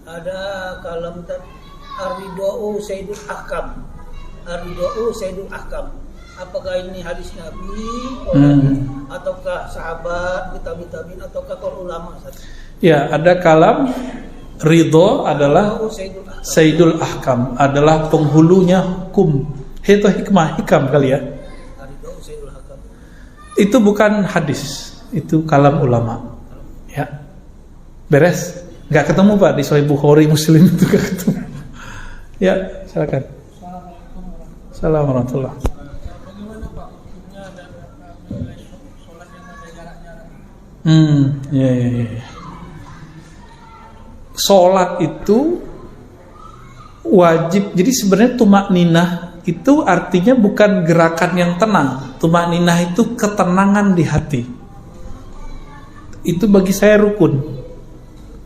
Ada kalam Ar-Ridwa'u Sayyidul Ahkam. Ar-Ridwa'u Sayyidul Ahkam. Apakah ini hadis Nabi ataukah sahabat, tabi'in ataukah para ulama? Ya, ada kalam ridho adalah Sayyidul Ahkam, adalah penghulunya hukum. Itu hikmah, hikam kali ya. Itu bukan hadis, itu kalam ulama. Ya. Beres? Enggak ketemu Pak di Sahih Bukhari, Muslim itu enggak ketemu. Ya, silakan. Assalamualaikum warahmatullahi wabarakatuh. Ya. Sholat itu wajib. Jadi sebenarnya tumakninah itu artinya bukan gerakan yang tenang. Tumakninah itu ketenangan di hati. Itu bagi saya rukun.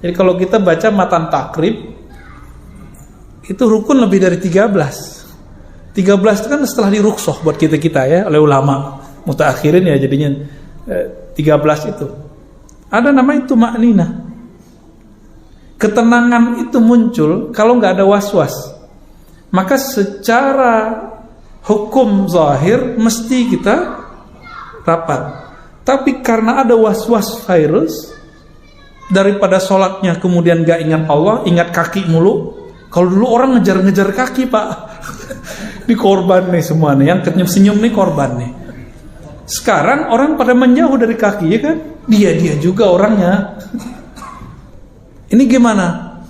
Jadi kalau kita baca matan takrib, itu rukun lebih dari 13. 13 itu kan setelah dirukhsah buat kita ya oleh ulama mutaakhirin ya, jadinya 13 itu. Ada namanya tumakninah. Ketenangan itu muncul kalau nggak ada was-was. Maka secara hukum zahir mesti kita rapat. Tapi karena ada was-was virus, daripada sholatnya kemudian nggak ingat Allah, ingat kaki mulu. Kalau dulu orang ngejar-ngejar kaki Pak, ini korban nih semua nih, yang senyum nih korban nih. Sekarang orang pada menjauh dari kaki ya kan? Dia juga orangnya. Ini gimana?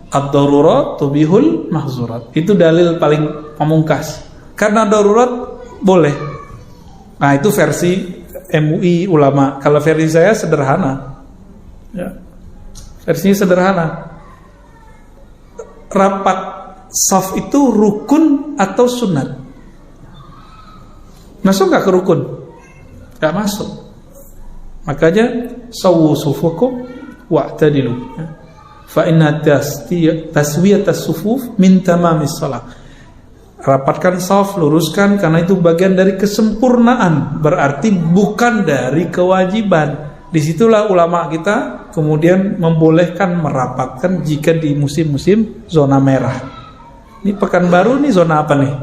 Ad-darurat tubihul mahzurat. Itu dalil paling pamungkas. Karena darurat boleh. Nah itu versi MUI ulama. Kalau versi saya sederhana. Ya. Versinya sederhana. Rapat saf itu rukun atau sunat? Masuk gak ke rukun? Gak masuk. Makanya sawu sufukum wa'tadilu. Fa inna taswiyatas sufuf min tamamis shalah. Rapatkan saf, luruskan, karena itu bagian dari kesempurnaan, berarti bukan dari kewajiban. Disitulah ulama kita kemudian membolehkan merapatkan jika di musim-musim zona merah. Ini Pekanbaru nih zona apa nih?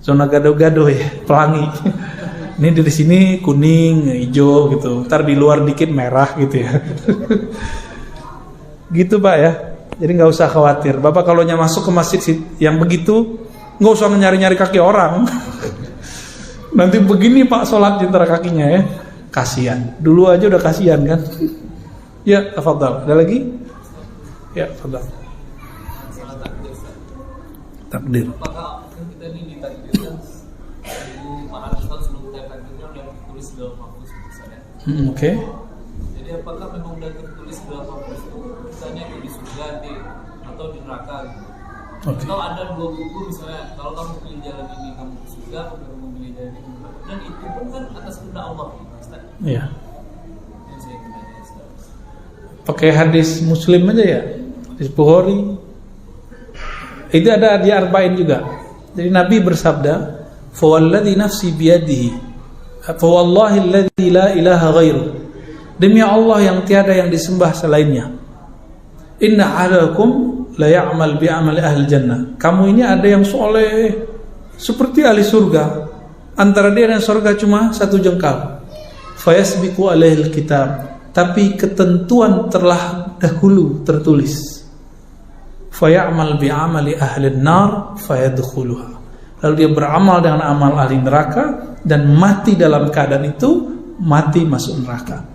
Zona gado-gado ya, pelangi. Ini dari sini kuning, hijau gitu. Ntar di luar dikit merah gitu ya. Gitu Pak ya. Jadi nggak usah khawatir. Bapak kalau masuk ke masjid yang begitu, nggak usah nyari-nyari kaki orang. Nanti begini Pak sholat di antara kakinya ya. Kasihan. Dulu aja udah kasihan kan. Ya, tafadhal. Ada lagi? Ya, tafadhal. Takdir. Apakah kita ini ditakdirkan para ustaz sebelum kita takdirkan udah tulis di dalam mahfuz misalnya? Oke. Jadi apakah memang udah tertulis di dalam mahfuz itu misalnya di surga atau di neraka gitu? Okay. Atau ada dua buku misalnya, kalau kamu pilih jalan ini kamu ke surga, kalau kamu pilih jalan ini, dan itu pun kan atas kehendak Allah. Iya. Pakai hadis Muslim aja ya, hadis Bukhari. Itu ada di Arba'in juga. Jadi Nabi bersabda, "Fa walladzi nafsi biyadihi, fa wallahi alladzi la ilaha ghairu." Demi Allah yang tiada yang disembah selainnya. Inna ahadakum la ya'mal bi amali ahli jannah. Kamu ini ada yang soleh seperti ahli surga. Antara dia dan surga cuma satu jengkal. Fayasbiqu alaihil kitab. Tapi ketentuan telah dahulu tertulis. Faya'mal bi amali ahli nar fayadkhuluha. Lalu dia beramal dengan amal ahli neraka dan mati dalam keadaan itu, mati masuk neraka.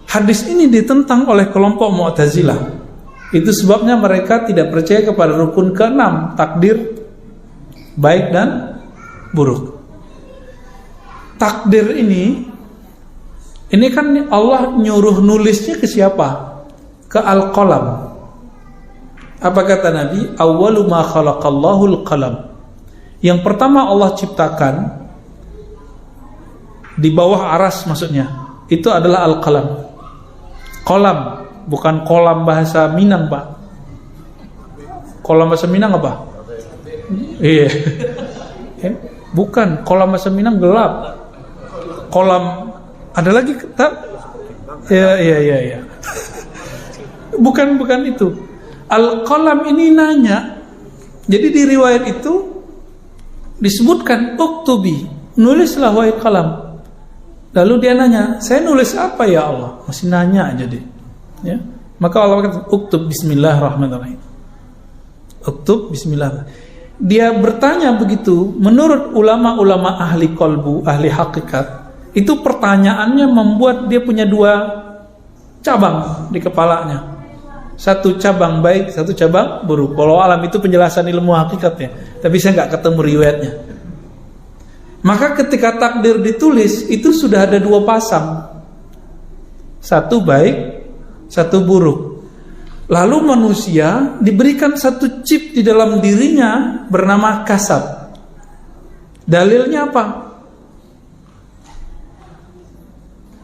Hadis ini ditentang oleh kelompok Mu'tazilah. Itu sebabnya mereka tidak percaya kepada rukun ke-6, takdir baik dan buruk. Takdir ini kan Allah nyuruh nulisnya ke siapa? Ke Al-Qalam. Apa kata Nabi? Awwalu ma khalaqallahu al-qalam. Yang pertama Allah ciptakan di bawah aras maksudnya, itu adalah Al-Qalam. Qalam, bukan kolam bahasa Minang, Pak. Kolam bahasa Minang apa? Iya. Bukan, kolam bahasa Minang gelap. Kolam ada lagi tak? Ya. Bukan itu. Al-Qalam ini nanya. Jadi di riwayat itu disebutkan uktubi, nulislah wahai qalam. Lalu dia nanya, saya nulis apa ya Allah? Masih nanya aja deh. Ya. Maka Allah kata, uktub bismillahirrahmanirrahim. Uktub bismillahirrahmanirrahim. Dia bertanya begitu, menurut ulama-ulama ahli qalbu, ahli hakikat, itu pertanyaannya membuat dia punya 2 cabang di kepalanya. Satu cabang baik, satu cabang buruk. Walau alam, itu penjelasan ilmu hakikatnya. Tapi saya nggak ketemu riwayatnya. Maka ketika takdir ditulis, itu sudah ada 2 pasang. Satu baik, satu buruk. Lalu manusia diberikan satu chip di dalam dirinya bernama kasab. Dalilnya apa?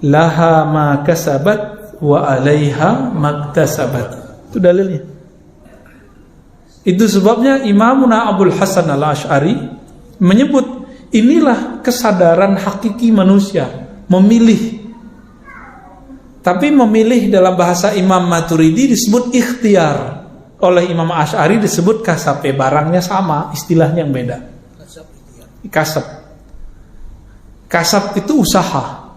Laha ma kasabat wa alaiha maktasabat. Itu dalilnya. Itu sebabnya Imamuna Abul Hasan Al-Asy'ari menyebut inilah kesadaran hakiki manusia, memilih. Tapi memilih dalam bahasa Imam Maturidi disebut ikhtiar. Oleh Imam Asy'ari disebut kasab. Barangnya sama, istilahnya yang beda. Kasab. Kasab itu usaha.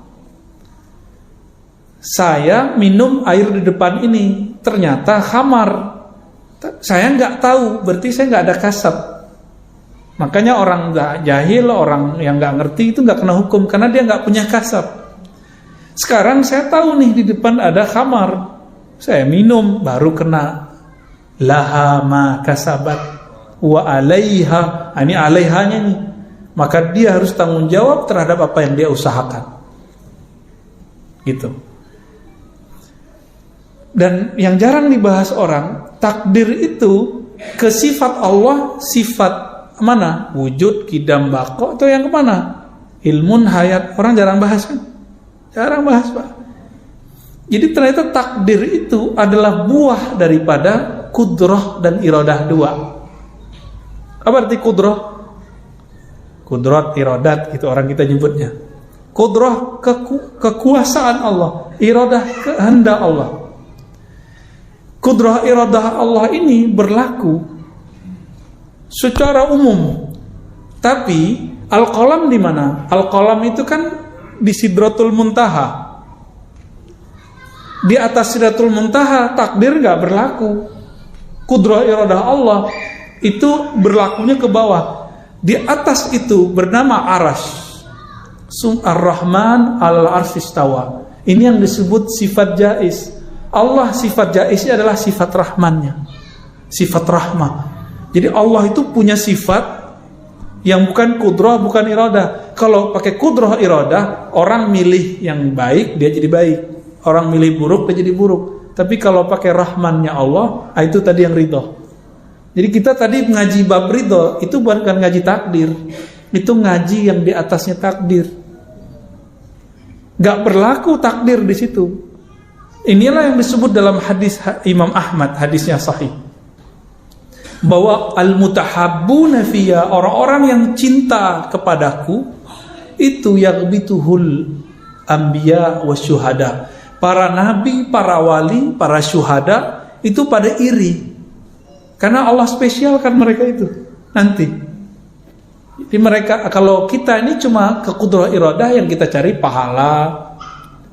Saya minum air di depan ini, ternyata khamar. Saya nggak tahu, berarti saya nggak ada kasab. Makanya orang jahil, orang yang nggak ngerti itu nggak kena hukum karena dia nggak punya kasab. Sekarang saya tahu nih di depan ada khamar, saya minum baru kena. Laha ma kasabat wa alaiha, ini alaihanya nih. Maka dia harus tanggung jawab terhadap apa yang dia usahakan. Gitu. Dan yang jarang dibahas orang, takdir itu ke sifat Allah, sifat mana? Wujud, kidam, bako, atau yang kemana? Ilmun, hayat. Orang jarang bahas kan? Jarang bahas, Pak. Jadi ternyata takdir itu adalah buah daripada kudrah dan iradah 2. Apa arti kudrah? Kudrat, iradat, gitu orang kita nyebutnya. Kudrah, kekuasaan Allah. Iradah, kehendak Allah. Kudrah, iradah Allah ini berlaku secara umum. Tapi Al-Qalam di mana? Al-Qalam itu kan di Sidratul Muntaha. Di atas Sidratul Muntaha takdir nggak berlaku. Kudrah iradah Allah itu berlakunya ke bawah. Di atas itu bernama Arash. Ar-Rahman al-Arsy istawa. Ini yang disebut sifat jaiz. Allah sifat jaiznya adalah sifat rahmannya. Sifat rahmah. Jadi Allah itu punya sifat yang bukan kudrah, bukan iradah. Kalau pakai kudrah iradah, orang milih yang baik, dia jadi baik. Orang milih buruk, dia jadi buruk. Tapi kalau pakai rahmannya Allah, itu tadi yang ridho. Jadi kita tadi ngaji bab ridho, itu bukan ngaji takdir. Itu ngaji yang di atasnya takdir. Gak berlaku takdir di situ. Inilah yang disebut dalam hadis Imam Ahmad, hadisnya sahih. Bahwa al-mutahabbuna fiyya, orang-orang yang cinta kepadaku, itu yaghbituhul anbiya wasyuhada. Para nabi, para wali, para syuhada itu pada iri. Karena Allah spesialkan mereka itu nanti. Jadi mereka, kalau kita ini cuma ke kudrah iradah yang kita cari pahala,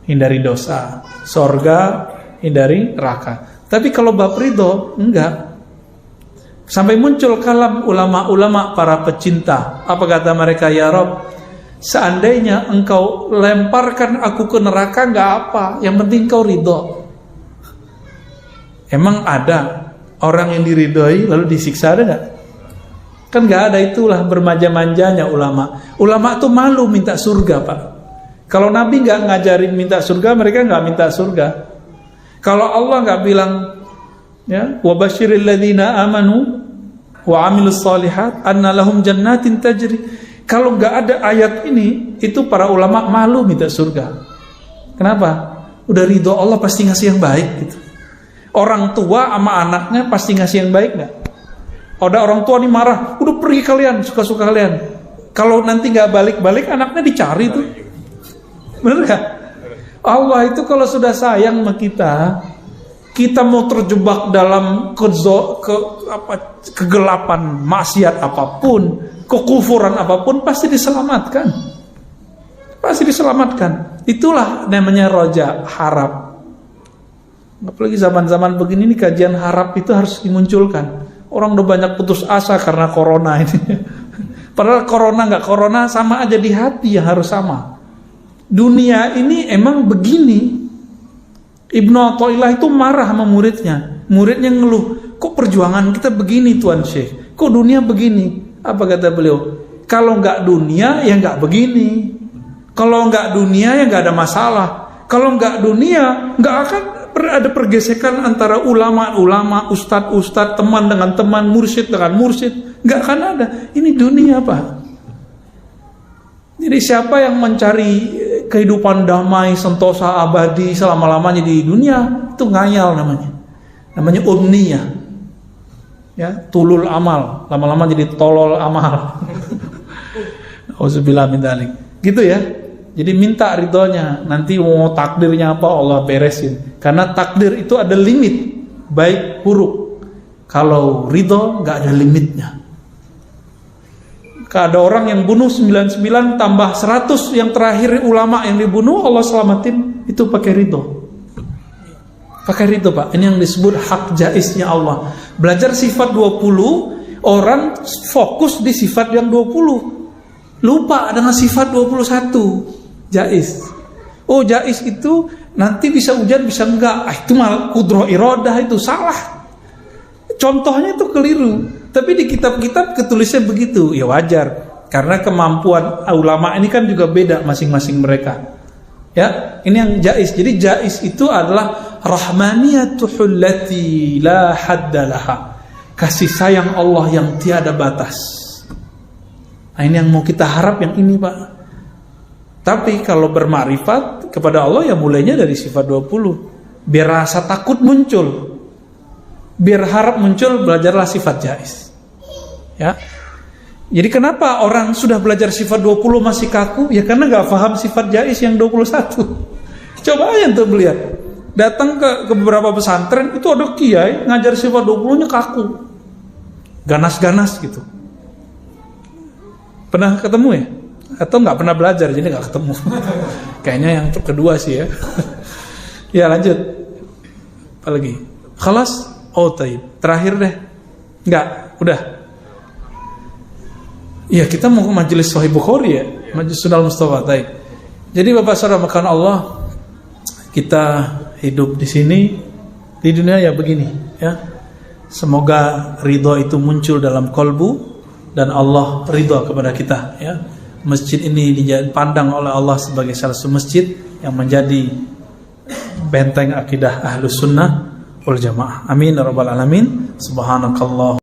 hindari dosa, sorga, hindari neraka. Tapi kalau bab ridho, enggak. Sampai muncul kalam ulama-ulama para pecinta. Apa kata mereka? Ya Rabb, seandainya engkau lemparkan aku ke neraka, enggak apa. Yang penting kau ridho. Emang ada orang yang diridhoi lalu disiksa, ada enggak? Kan enggak ada. Itulah bermanja-manjanya ulama. Ulama tuh malu minta surga, Pak. Kalau Nabi nggak ngajarin minta surga, mereka nggak minta surga. Kalau Allah nggak bilang, ya, wa basyiril ladzina amanu wa amilus solihat anna lahum jannatin tajri. Kalau nggak ada ayat ini, itu para ulama malu minta surga. Kenapa? Udah ridho Allah pasti ngasih yang baik gitu. Orang tua sama anaknya pasti ngasih yang baik nggak? Ada orang tua nih marah, udah pergi kalian, suka-suka kalian. Kalau nanti nggak balik-balik, anaknya dicari tuh. Benar gak? Allah itu kalau sudah sayang sama kita, kita mau terjebak dalam kegelapan maksiat apapun, kekufuran apapun, pasti diselamatkan. Pasti diselamatkan. Itulah namanya roja, harap. Apalagi zaman-zaman begini nih, kajian harap itu harus dimunculkan. Orang udah banyak putus asa karena corona ini. Padahal corona nggak corona sama aja, di hati yang harus sama. Dunia ini emang begini. Ibnu Athaillah itu marah sama muridnya. Muridnya ngeluh, kok perjuangan kita begini Tuan Syekh? Kok dunia begini? Apa kata beliau? Kalau nggak dunia ya nggak begini. Kalau nggak dunia ya nggak ada masalah. Kalau nggak dunia nggak akan ada pergesekan antara ulama-ulama, ustadz-ustadz, teman dengan teman, mursyid dengan mursyid. Nggak akan ada. Ini dunia, Pak. Jadi siapa yang mencari kehidupan damai, sentosa, abadi selama-lamanya di dunia, itu ngayal namanya. Namanya umniyah. Ya, tulul amal, lama-lama jadi tolol amal. Auzubillah min dzalik. Gitu ya. Jadi minta ridhonya. Nanti mau takdirnya apa Allah beresin. Karena takdir itu ada limit, baik buruk. Kalau ridho nggak ada limitnya. Ada orang yang bunuh 99 tambah 100 yang terakhir ulama yang dibunuh, Allah selamatin, itu pakai ridho. Pakai ridho, Pak. Ini yang disebut hak jaiznya Allah. Belajar sifat 20, orang fokus di sifat yang 20. Lupa dengan sifat 21. Jaiz. Oh, jaiz itu nanti bisa hujan bisa enggak. Itu malah kudroh iradah, itu salah. Contohnya itu keliru. Tapi di kitab-kitab ketulisnya begitu. Ya wajar. Karena kemampuan ulama ini kan juga beda masing-masing mereka. Ya, ini yang jaiz. Jadi jaiz itu adalah rahmaniyatuhul lati la haddalaha. Kasih sayang Allah yang tiada batas. Nah, ini yang mau kita harap, yang ini, Pak. Tapi kalau bermakrifat kepada Allah ya mulainya dari sifat 20. Biar rasa takut muncul. Biar harap muncul, belajarlah sifat jaiz. Ya. Jadi kenapa orang sudah belajar sifat 20 masih kaku? Ya karena gak paham sifat jaiz yang 21. Coba aja tuh lihat. Datang ke beberapa pesantren, itu ada kiai ngajar sifat 20-nya kaku. Ganas-ganas gitu. Pernah ketemu ya? Atau gak pernah belajar, jadi gak ketemu. Kayaknya yang kedua sih ya. Ya lanjut. Apa lagi? Khalas? Oh taib. Terakhir deh. Enggak, udah. Ya kita mau ke majelis Sahih Bukhari ya, majelis Sunnah Mustafa. Taib. Jadi Bapak Saudara makan Allah, kita hidup di sini di dunia ya begini ya. Semoga ridho itu muncul dalam kolbu dan Allah ridho kepada kita ya. Masjid ini dipandang oleh Allah sebagai salah satu masjid yang menjadi benteng akidah Ahlus Sunnah wal Jamaah. Amin ya rabbal alamin. Subhanakallah.